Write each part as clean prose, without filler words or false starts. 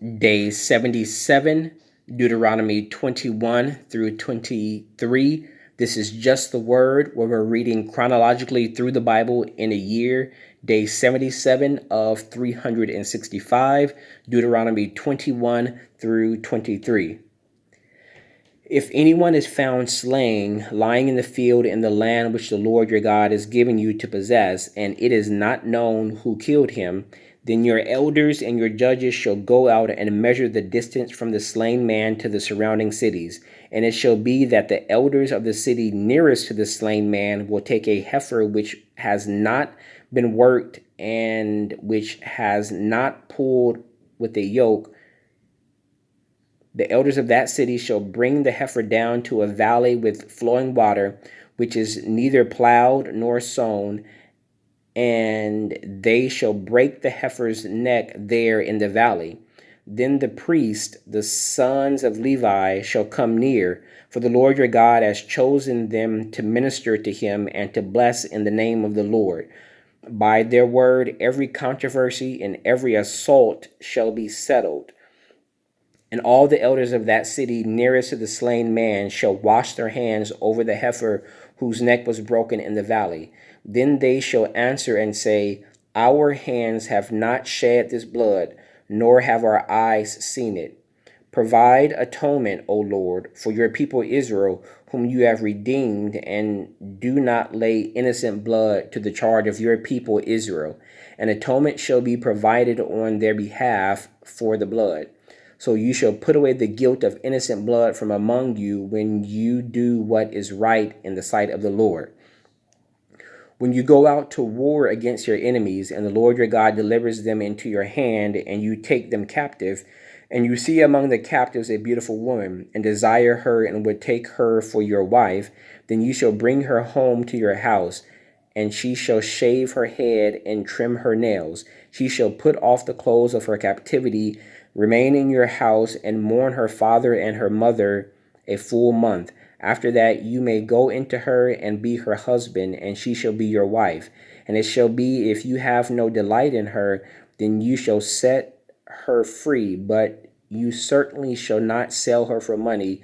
Day 77, Deuteronomy 21 through 23. This is just the word where we're reading chronologically through the Bible in a year. Day 77 of 365, Deuteronomy 21 through 23. If anyone is found slain, lying in the field in the land which the Lord your God is giving you to possess, and it is not known who killed him, then your elders and your judges shall go out and measure the distance from the slain man to the surrounding cities. And it shall be that the elders of the city nearest to the slain man will take a heifer which has not been worked and which has not pulled with a yoke. The elders of that city shall bring the heifer down to a valley with flowing water, which is neither plowed nor sown, and they shall break the heifer's neck there in the valley. Then the priest, the sons of Levi, shall come near, for the Lord your God has chosen them to minister to him and to bless in the name of the Lord. By their word, every controversy and every assault shall be settled. And all the elders of that city nearest to the slain man shall wash their hands over the heifer whose neck was broken in the valley. Then they shall answer and say, Our hands have not shed this blood, nor have our eyes seen it. Provide atonement, O Lord, for your people Israel, whom you have redeemed, and do not lay innocent blood to the charge of your people Israel. An atonement shall be provided on their behalf for the blood. So you shall put away the guilt of innocent blood from among you when you do what is right in the sight of the Lord. When you go out to war against your enemies, and the Lord your God delivers them into your hand, and you take them captive, and you see among the captives a beautiful woman, and desire her and would take her for your wife, then you shall bring her home to your house, and she shall shave her head and trim her nails. She shall put off the clothes of her captivity, remain in your house, and mourn her father and her mother a full month. After that you may go into her and be her husband, and she shall be your wife. And it shall be, if you have no delight in her, then you shall set her free, but you certainly shall not sell her for money.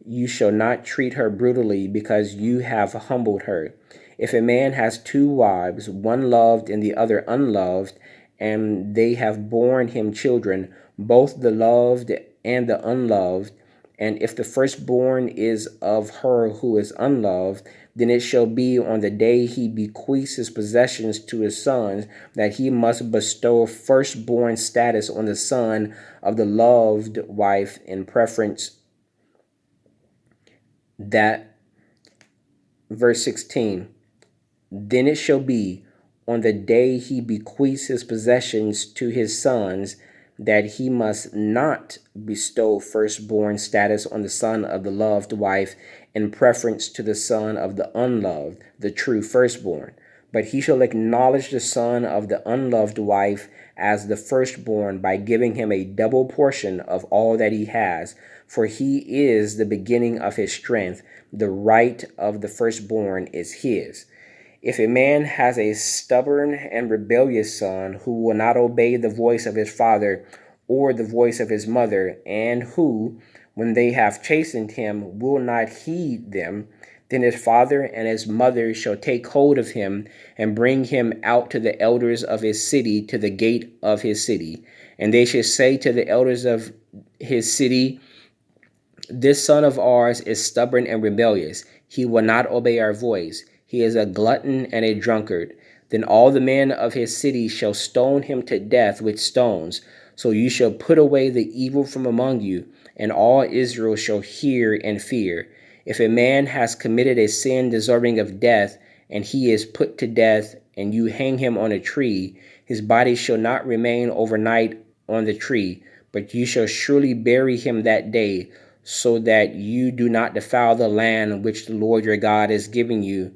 You shall not treat her brutally, because you have humbled her. If a man has two wives, one loved and the other unloved, and they have borne him children, both the loved and the unloved, and if the firstborn is of her who is unloved, then it shall be on the day he bequeaths his possessions to his sons that he must bestow firstborn status on the son of the loved wife in preference. That verse 16. Then it shall be on the day he bequeaths his possessions to his sons that he must not bestow firstborn status on the son of the loved wife in preference to the son of the unloved, the true firstborn. But he shall acknowledge the son of the unloved wife as the firstborn by giving him a double portion of all that he has, for he is the beginning of his strength. The right of the firstborn is his. If a man has a stubborn and rebellious son who will not obey the voice of his father or the voice of his mother, and who, when they have chastened him, will not heed them, then his father and his mother shall take hold of him and bring him out to the elders of his city, to the gate of his city. And they shall say to the elders of his city, This son of ours is stubborn and rebellious. He will not obey our voice. He is a glutton and a drunkard. Then all the men of his city shall stone him to death with stones. So you shall put away the evil from among you, and all Israel shall hear and fear. If a man has committed a sin deserving of death, and he is put to death, and you hang him on a tree, his body shall not remain overnight on the tree, but you shall surely bury him that day, so that you do not defile the land which the Lord your God is giving you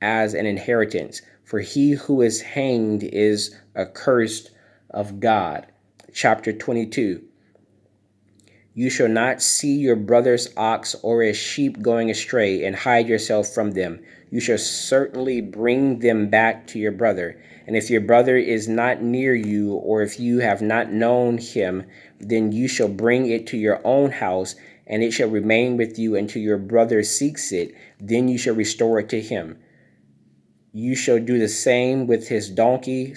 as an inheritance. For he who is hanged is accursed of God. Chapter 22. You shall not see your brother's ox or his sheep going astray, and hide yourself from them. You shall certainly bring them back to your brother. And if your brother is not near you, or if you have not known him, then you shall bring it to your own house, and it shall remain with you until your brother seeks it. Then you shall restore it to him. You shall do the same with his donkey,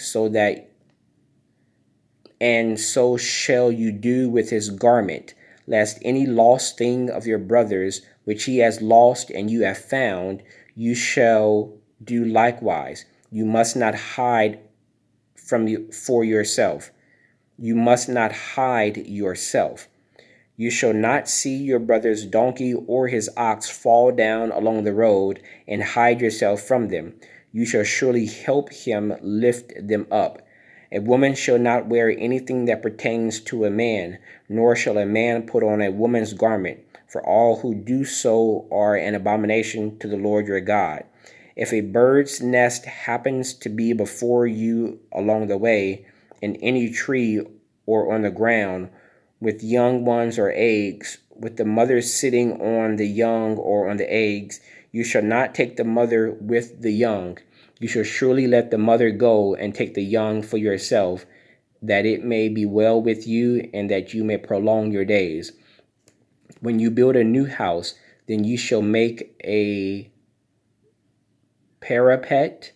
and so shall you do with his garment, lest any lost thing of your brother's, which he has lost and you have found, you shall do likewise. You must not hide from you for yourself. You must not hide yourself. You shall not see your brother's donkey or his ox fall down along the road, and hide yourself from them. You shall surely help him lift them up. A woman shall not wear anything that pertains to a man, nor shall a man put on a woman's garment, for all who do so are an abomination to the Lord your God. If a bird's nest happens to be before you along the way, in any tree or on the ground, with young ones or eggs, with the mother sitting on the young or on the eggs, you shall not take the mother with the young. You shall surely let the mother go and take the young for yourself, that it may be well with you and that you may prolong your days. When you build a new house, then you shall make a parapet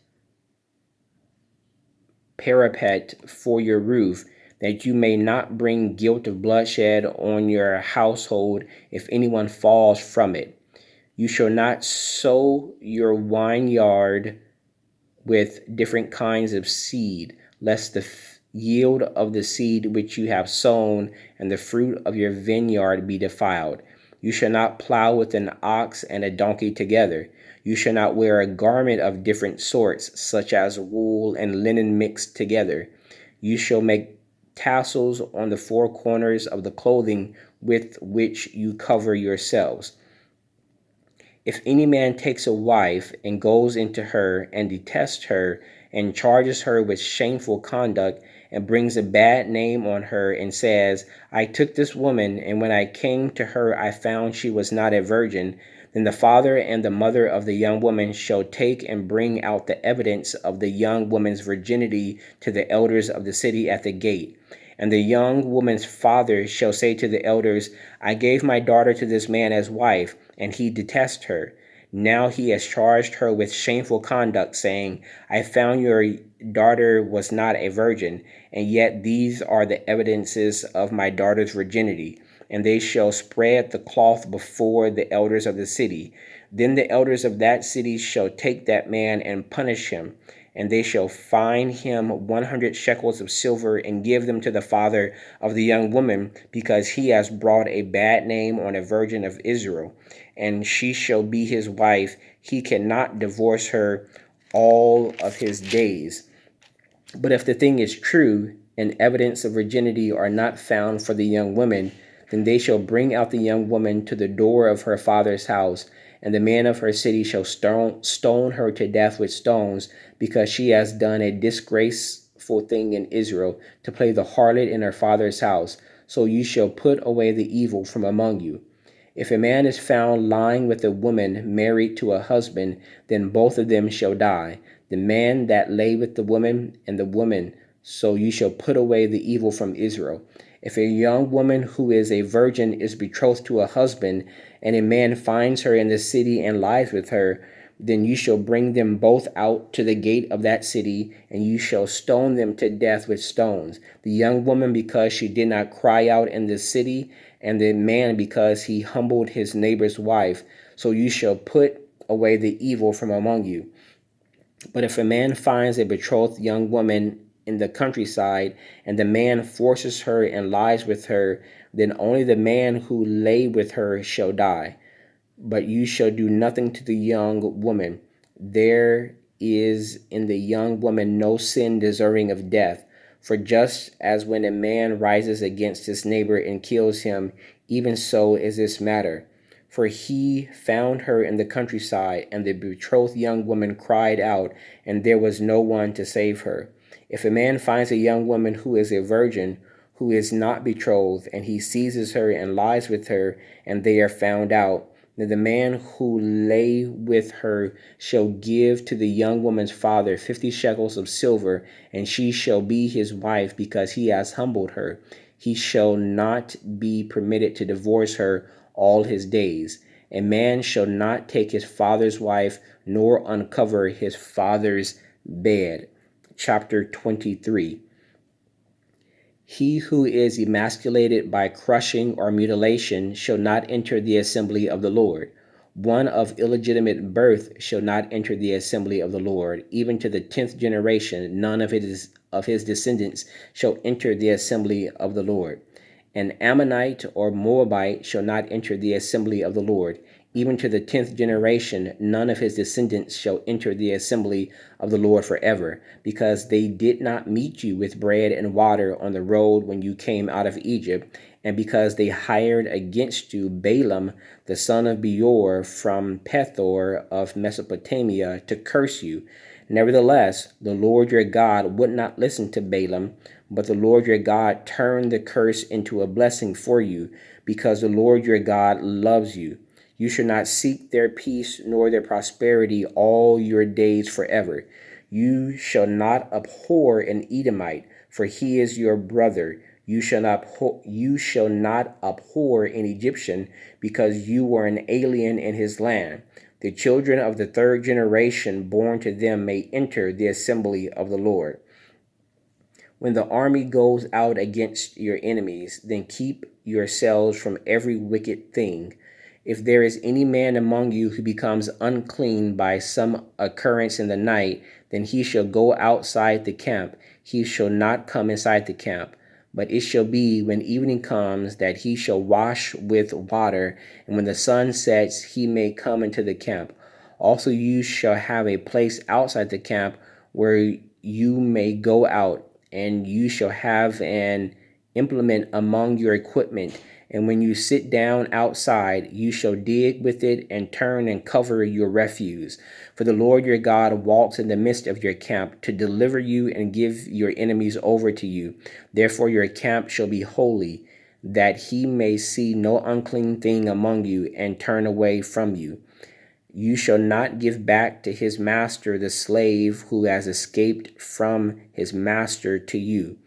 for your roof, that you may not bring guilt of bloodshed on your household if anyone falls from it. You shall not sow your vineyard with different kinds of seed, lest the yield of the seed which you have sown and the fruit of your vineyard be defiled. You shall not plow with an ox and a donkey together. You shall not wear a garment of different sorts, such as wool and linen mixed together. You shall make tassels on the four corners of the clothing with which you cover yourselves. If any man takes a wife and goes into her and detests her and charges her with shameful conduct and brings a bad name on her and says, I took this woman, and when I came to her I found she was not a virgin, then the father and the mother of the young woman shall take and bring out the evidence of the young woman's virginity to the elders of the city at the gate. And the young woman's father shall say to the elders, I gave my daughter to this man as wife, and he detests her. Now he has charged her with shameful conduct, saying, I found your daughter was not a virgin, and yet these are the evidences of my daughter's virginity. And they shall spread the cloth before the elders of the city. Then the elders of that city shall take that man and punish him, and they shall fine him 100 shekels of silver and give them to the father of the young woman, because he has brought a bad name on a virgin of Israel, and she shall be his wife. He cannot divorce her all of his days. But if the thing is true, and evidence of virginity are not found for the young woman, then they shall bring out the young woman to the door of her father's house, and the man of her city shall stone her to death with stones, because she has done a disgraceful thing in Israel, to play the harlot in her father's house. So you shall put away the evil from among you. If a man is found lying with a woman married to a husband, then both of them shall die, the man that lay with the woman and the woman. So you shall put away the evil from Israel. If a young woman who is a virgin is betrothed to a husband, and a man finds her in the city and lies with her, then you shall bring them both out to the gate of that city, and you shall stone them to death with stones. The young woman because she did not cry out in the city, and the man because he humbled his neighbor's wife. So you shall put away the evil from among you. But if a man finds a betrothed young woman in the countryside, and the man forces her and lies with her, then only the man who lay with her shall die. But you shall do nothing to the young woman. There is in the young woman no sin deserving of death. For just as when a man rises against his neighbor and kills him, even so is this matter. For he found her in the countryside, and the betrothed young woman cried out, and there was no one to save her. If a man finds a young woman who is a virgin, who is not betrothed, and he seizes her and lies with her, and they are found out, then the man who lay with her shall give to the young woman's father 50 shekels of silver, and she shall be his wife, because he has humbled her. He shall not be permitted to divorce her all his days. A man shall not take his father's wife, nor uncover his father's bed. Chapter 23. He who is emasculated by crushing or mutilation shall not enter the assembly of the Lord. One of illegitimate birth shall not enter the assembly of the Lord. Even to the 10th generation, none of his descendants shall enter the assembly of the Lord. An Ammonite or Moabite shall not enter the assembly of the Lord. Even to the 10th generation, none of his descendants shall enter the assembly of the Lord forever, because they did not meet you with bread and water on the road when you came out of Egypt, and because they hired against you Balaam, the son of Beor, from Pethor of Mesopotamia, to curse you. Nevertheless, the Lord your God would not listen to Balaam, but the Lord your God turned the curse into a blessing for you, because the Lord your God loves you. You shall not seek their peace nor their prosperity all your days forever. You shall not abhor an Edomite, for he is your brother. You shall not abhor an Egyptian, because you were an alien in his land. The children of the 3rd generation born to them may enter the assembly of the Lord. When the army goes out against your enemies, then keep yourselves from every wicked thing. If there is any man among you who becomes unclean by some occurrence in the night, then he shall go outside the camp. He shall not come inside the camp. But it shall be when evening comes that he shall wash with water, and when the sun sets, he may come into the camp. Also, you shall have a place outside the camp where you may go out, and you shall have an implement among your equipment. And when you sit down outside, you shall dig with it and turn and cover your refuse. For the Lord your God walks in the midst of your camp to deliver you and give your enemies over to you. Therefore your camp shall be holy, that he may see no unclean thing among you and turn away from you. You shall not give back to his master the slave who has escaped from his master to you.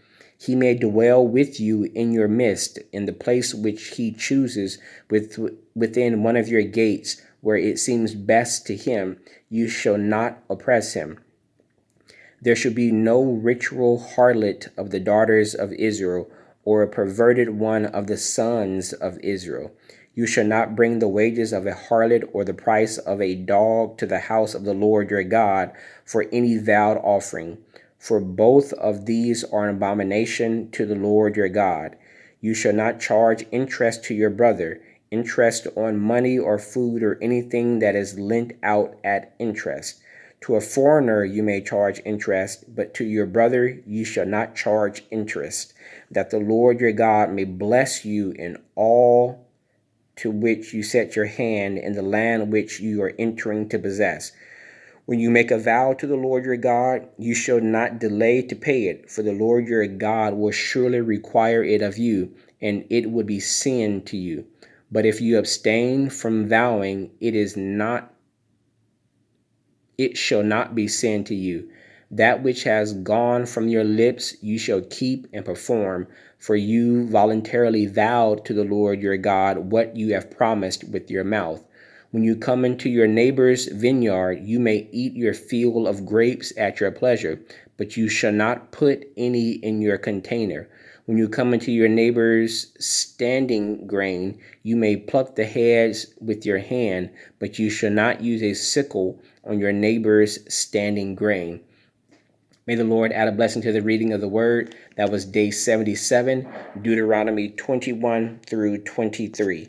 He may dwell with you in your midst, in the place which he chooses within one of your gates, where it seems best to him. You shall not oppress him. There shall be no ritual harlot of the daughters of Israel, or a perverted one of the sons of Israel. You shall not bring the wages of a harlot or the price of a dog to the house of the Lord your God for any vowed offering, for both of these are an abomination to the Lord your God. You shall not charge interest to your brother, interest on money or food or anything that is lent out at interest. To a foreigner you may charge interest, but to your brother you shall not charge interest, that the Lord your God may bless you in all to which you set your hand in the land which you are entering to possess. When you make a vow to the Lord your God, you shall not delay to pay it, for the Lord your God will surely require it of you, and it would be sin to you. But if you abstain from vowing, it shall not be sin to you. That which has gone from your lips you shall keep and perform, for you voluntarily vowed to the Lord your God what you have promised with your mouth. When you come into your neighbor's vineyard, you may eat your fill of grapes at your pleasure, but you shall not put any in your container. When you come into your neighbor's standing grain, you may pluck the heads with your hand, but you shall not use a sickle on your neighbor's standing grain. May the Lord add a blessing to the reading of the word. That was day 77, Deuteronomy 21 through 23.